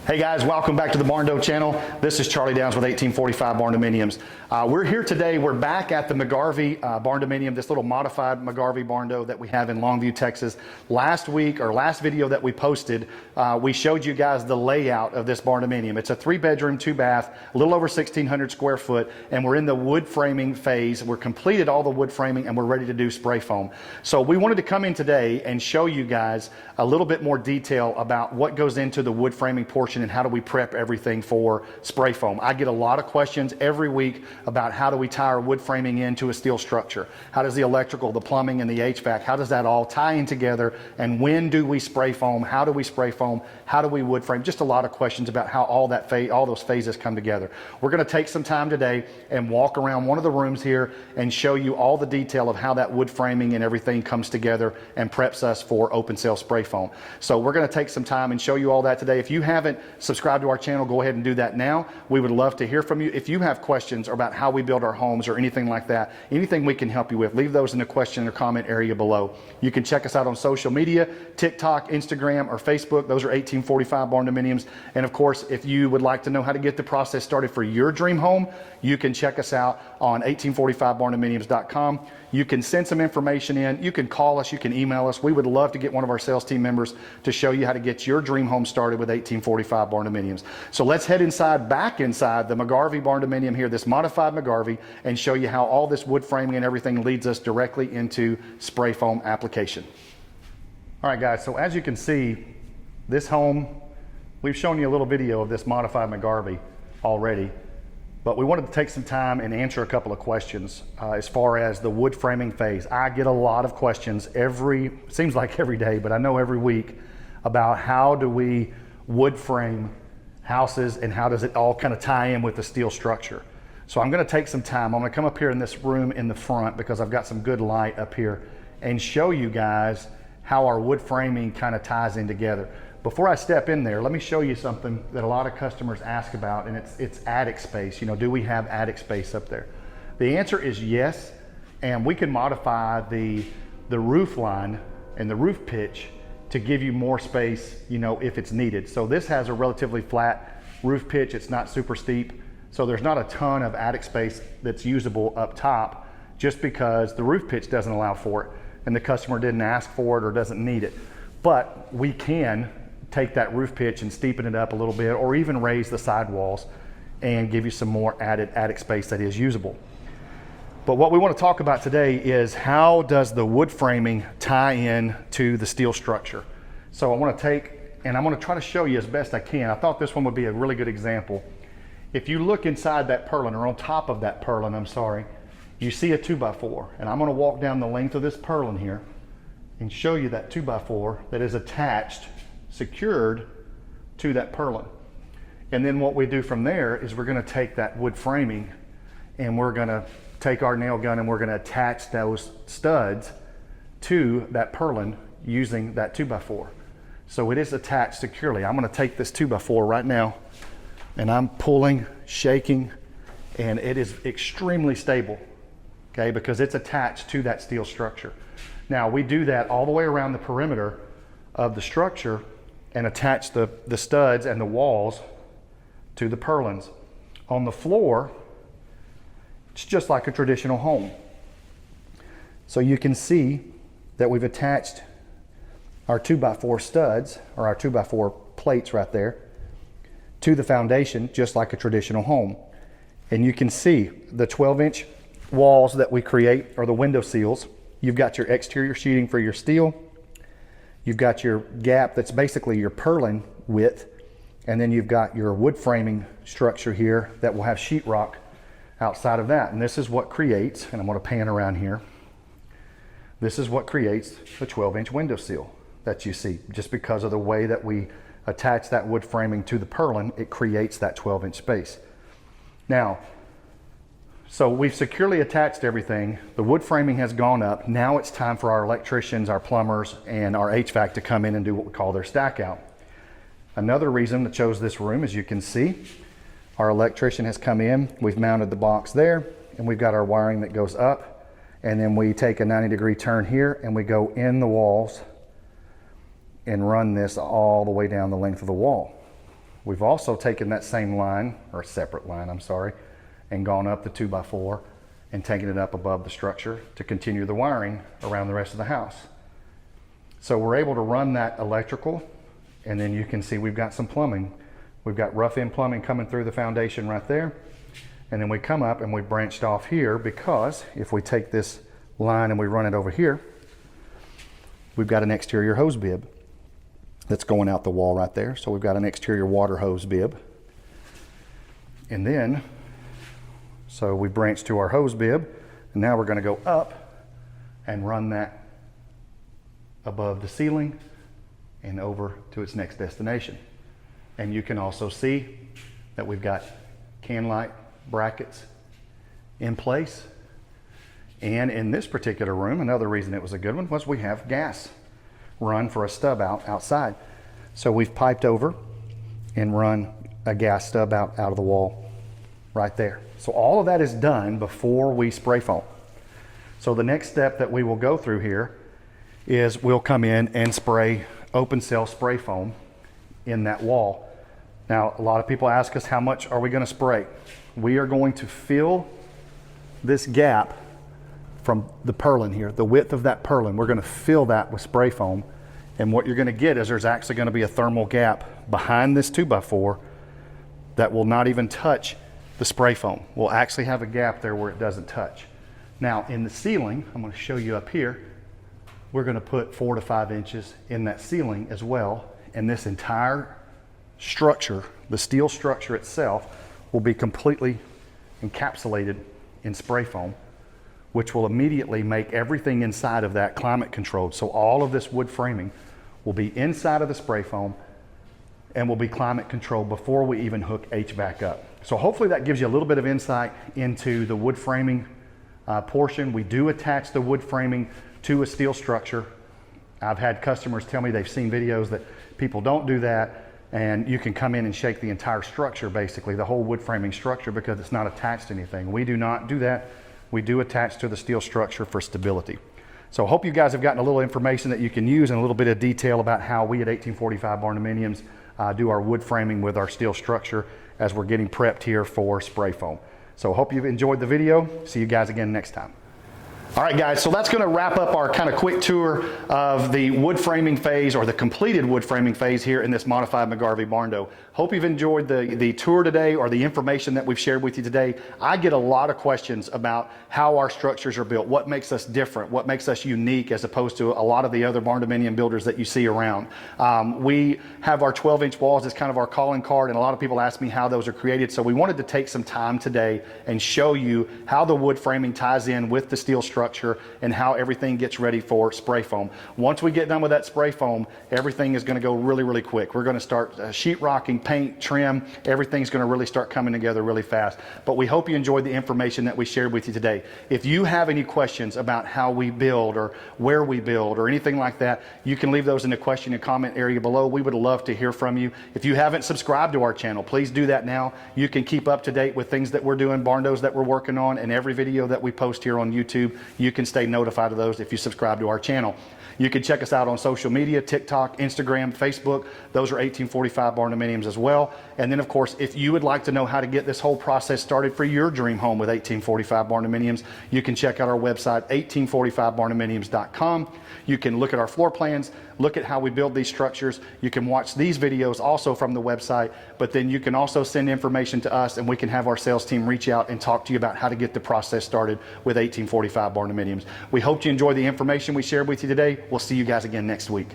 Hey guys, welcome back to the Barndo channel. This is Charlie Downs with 1845 Barndominiums. We're here today, we're back at the McGarvey Barndominium, this little modified McGarvey Barndo that we have in Longview, Texas. Last video that we posted, we showed you guys the layout of this Barndominium. It's a 3-bedroom, 2-bath, a little over 1,600 square foot, and we're in the wood framing phase. We're completed all the wood framing and we're ready to do spray foam. So we wanted to come in today and show you guys a little bit more detail about what goes into the wood framing portion and how do we prep everything for spray foam. I get a lot of questions every week about how do we tie our wood framing into a steel structure? How does the electrical, the plumbing, and the HVAC, how does that all tie in together? And when do we spray foam? How do we spray foam? How do we wood frame? Just a lot of questions about how all those phases come together. We're going to take some time today and walk around one of the rooms here and show you all the detail of how that wood framing and everything comes together and preps us for open cell spray foam. So we're going to take some time and show you all that today. If you haven't subscribe to our channel, go ahead and do that now. We would love to hear from you. If you have questions about how we build our homes or anything like that, anything we can help you with, leave those in the question or comment area below. You can check us out on social media, TikTok, Instagram, or Facebook. Those are 1845 Barndominiums. And of course, if you would like to know how to get the process started for your dream home, you can check us out on 1845barndominiums.com. You can send some information in. You can call us. You can email us. We would love to get one of our sales team members to show you how to get your dream home started with 1845 Barndominiums. So let's head back inside the McGarvey Barndominium here, this modified McGarvey, and show you how all this wood framing and everything leads us directly into spray foam application. All right, guys, so as you can see, this home, we've shown you a little video of this modified McGarvey already. But we wanted to take some time and answer a couple of questions as far as the wood framing phase. I get a lot of questions seems like every day, but I know every week, about how do we wood frame houses and how does it all kind of tie in with the steel structure. So I'm going to take some time. I'm going to come up here in this room in the front because I've got some good light up here and show you guys how our wood framing kind of ties in together. Before I step in there, let me show you something that a lot of customers ask about, and it's attic space. You know, do we have attic space up there? The answer is yes, and we can modify the roof line and the roof pitch to give you more space, you know, if it's needed. So this has a relatively flat roof pitch. It's not super steep, so there's not a ton of attic space that's usable up top just because the roof pitch doesn't allow for it, and the customer didn't ask for it or doesn't need it. But we can take that roof pitch and steepen it up a little bit, or even raise the sidewalls and give you some more added attic space that is usable. But what we want to talk about today is how does the wood framing tie in to the steel structure. So I want to take, and I'm going to try to show you as best I can. I thought this one would be a really good example. If you look inside that purlin, or on top of that purlin, I'm sorry, you see a 2x4, and I'm going to walk down the length of this purlin here and show you that 2x4 that is attached, secured to that purlin. And then what we do from there is we're going to take that wood framing and we're going to take our nail gun and we're going to attach those studs to that purlin using that 2x4. So it is attached securely. I'm going to take this 2x4 right now and I'm pulling, shaking, and it is extremely stable, okay, because it's attached to that steel structure. Now we do that all the way around the perimeter of the structure and attach the studs and the walls to the purlins. On the floor, it's just like a traditional home. So you can see that we've attached our 2x4 studs, or our 2x4 plates right there, to the foundation just like a traditional home. And you can see the 12-inch walls that we create are the window seals. You've got your exterior sheeting for your steel. You've got your gap that's basically your purlin width, and then you've got your wood framing structure here that will have sheetrock outside of that. And this is what creates, and I'm going to pan around here, this is what creates the 12-inch window seal that you see. Just because of the way that we attach that wood framing to the purlin, it creates that 12-inch space. Now, so we've securely attached everything. The wood framing has gone up. Now it's time for our electricians, our plumbers, and our HVAC to come in and do what we call their stack out. Another reason I chose this room, as you can see, our electrician has come in. We've mounted the box there, and we've got our wiring that goes up, and then we take a 90-degree turn here and we go in the walls and run this all the way down the length of the wall. We've also taken that same line, or a separate line, I'm sorry, and gone up the 2x4 and taken it up above the structure to continue the wiring around the rest of the house. So we're able to run that electrical, and then you can see we've got some plumbing. We've got rough-in plumbing coming through the foundation right there. And then we come up and we branched off here, because if we take this line and we run it over here, we've got an exterior hose bib that's going out the wall right there. So we've got an exterior water hose bib. And then, so we branched to our hose bib, and now we're going to go up and run that above the ceiling and over to its next destination. And you can also see that we've got can light brackets in place. And in this particular room, another reason it was a good one was we have gas run for a stub out outside. So we've piped over and run a gas stub out of the wall right there. So all of that is done before we spray foam. So the next step that we will go through here is we'll come in and spray open cell spray foam in that wall. Now, a lot of people ask us, how much are we going to spray? We are going to fill this gap from the purlin here, the width of that purlin. We're going to fill that with spray foam. And what you're going to get is there's actually going to be a thermal gap behind this 2x4 that will not even touch the spray foam. We'll actually have a gap there where it doesn't touch. Now, in the ceiling, I'm going to show you up here, we're going to put 4 to 5 inches in that ceiling as well. And this entire structure, the steel structure itself, will be completely encapsulated in spray foam, which will immediately make everything inside of that climate controlled. So all of this wood framing will be inside of the spray foam and will be climate controlled before we even hook HVAC up. So hopefully that gives you a little bit of insight into the wood framing portion. We do attach the wood framing to a steel structure. I've had customers tell me they've seen videos that people don't do that, and you can come in and shake the entire structure, basically the whole wood framing structure, because it's not attached to anything. We do not do that. We do attach to the steel structure for stability. So I hope you guys have gotten a little information that you can use and a little bit of detail about how we at 1845 Barndominiums do our wood framing with our steel structure as we're getting prepped here for spray foam. So I hope you've enjoyed the video. See you guys again next time. All right, guys, so that's going to wrap up our kind of quick tour of the wood framing phase, or the completed wood framing phase here in this modified McGarvey Barndo. Hope you've enjoyed the tour today, or the information that we've shared with you today. I get a lot of questions about how our structures are built, what makes us different, what makes us unique as opposed to a lot of the other Barndominium builders that you see around. We have our 12-inch walls as kind of our calling card, and a lot of people ask me how those are created. So we wanted to take some time today and show you how the wood framing ties in with the steel structure and how everything gets ready for spray foam. Once we get done with that spray foam, everything is going to go really, really quick. We're going to start sheetrocking, paint, trim. Everything's going to really start coming together really fast. But we hope you enjoyed the information that we shared with you today. If you have any questions about how we build or where we build or anything like that, you can leave those in the question and comment area below. We would love to hear from you. If you haven't subscribed to our channel, please do that now. You can keep up to date with things that we're doing, Barndos that we're working on, and every video that we post here on YouTube. You can stay notified of those if you subscribe to our channel. You can check us out on social media, TikTok, Instagram, Facebook. Those are 1845 Barndominiums as well. And then, of course, if you would like to know how to get this whole process started for your dream home with 1845 Barndominiums, you can check out our website, 1845barndominiums.com. You can look at our floor plans, look at how we build these structures. You can watch these videos also from the website, but then you can also send information to us, and we can have our sales team reach out and talk to you about how to get the process started with 1845 Barndominiums. We hope you enjoyed the information we shared with you today. We'll see you guys again next week.